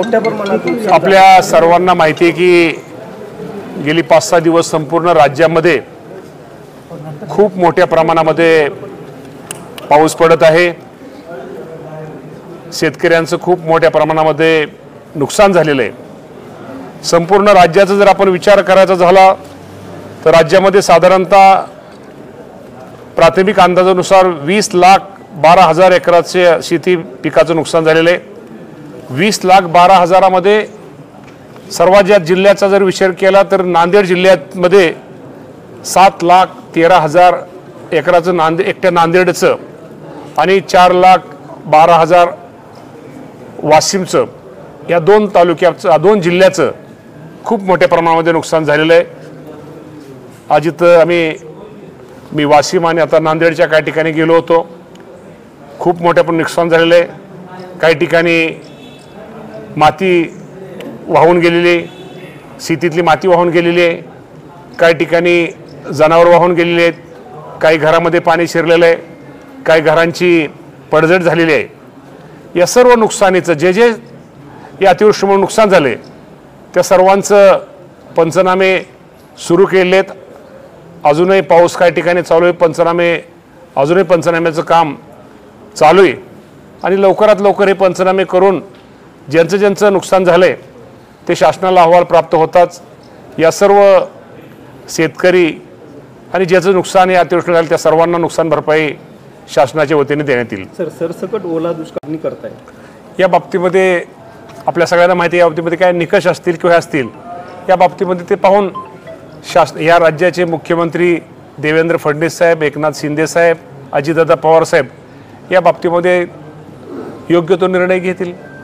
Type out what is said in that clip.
मोठ्या प्रमाणात आपल्या सर्वांना माहिती आहे की गेली 5-6 दिवस संपूर्ण राज्यामध्ये खूप मोठ्या प्रमाणामध्ये पाऊस पडत आहे। शेतकऱ्यांचं खूप मोठ्या प्रमाणामध्ये नुकसान झालेलं आहे। संपूर्ण राज्याचा जर आपण विचार करायचा झाला तर राज्यामध्ये साधारणतः प्राथमिक अंदाजानुसार 20,12,000 एकराचे शेती पिकाचं नुकसान झालेलं आहे। 20,12,000 मध्ये सर्वात जास्त जिल्ह्याचा जर विचार केला तर नांदेड जिल्ह्यामध्ये 7,13,000 एकराचं एकट्या नांदेडचं आणि 4,12,000 वाशिमचं या 2 तालुक्याचं 2 जिल्ह्याचं खूप मोठ्या प्रमाणामध्ये नुकसान झालेलं आहे। आज इथं मी वाशिम आणि आता नांदेडच्या काही ठिकाणी गेलो होतो। खूप मोठ्या नुकसान झालेलं आहे। काही ठिकाणी माती वाहून गेलेली आहे, शेतीतली माती वाहून गेलेली आहे। काही ठिकाणी जनावर वाहून गेलेले आहेत, काही घरामध्ये पाणी शिरलेलं आहे, काही घरांची पडझड झालेली आहे। या सर्व नुकसानीचं जे या अतिवृष्टीमुळे नुकसान झाले त्या सर्वांचं पंचनामे सुरू केले आहेत। अजूनही पाऊस काही ठिकाणी चालू आहे, अजूनही पंचनाम्याचं काम चालू आहे आणि लवकरात लवकर हे पंचनामे करून ज्यांचं नुकसान झालंय ते शासनाला अहवाल प्राप्त होताच या सर्व शेतकरी आणि ज्याचं नुकसान या अतिवृष्टी झालं त्या सर्वांना नुकसान भरपाई शासनाच्या वतीने देण्यात येईल। सरसकट ओला दुष्काळ करताय या बाबतीमध्ये आपल्या सगळ्यांना माहिती आहे, या बाबतीमध्ये काय निकष असतील किंवा असतील या बाबतीमध्ये ते पाहून या राज्याचे मुख्यमंत्री देवेंद्र फडणवीस साहेब, एकनाथ शिंदे साहेब, अजितदादा पवार साहेब या बाबतीमध्ये योग्य तो निर्णय घेतील।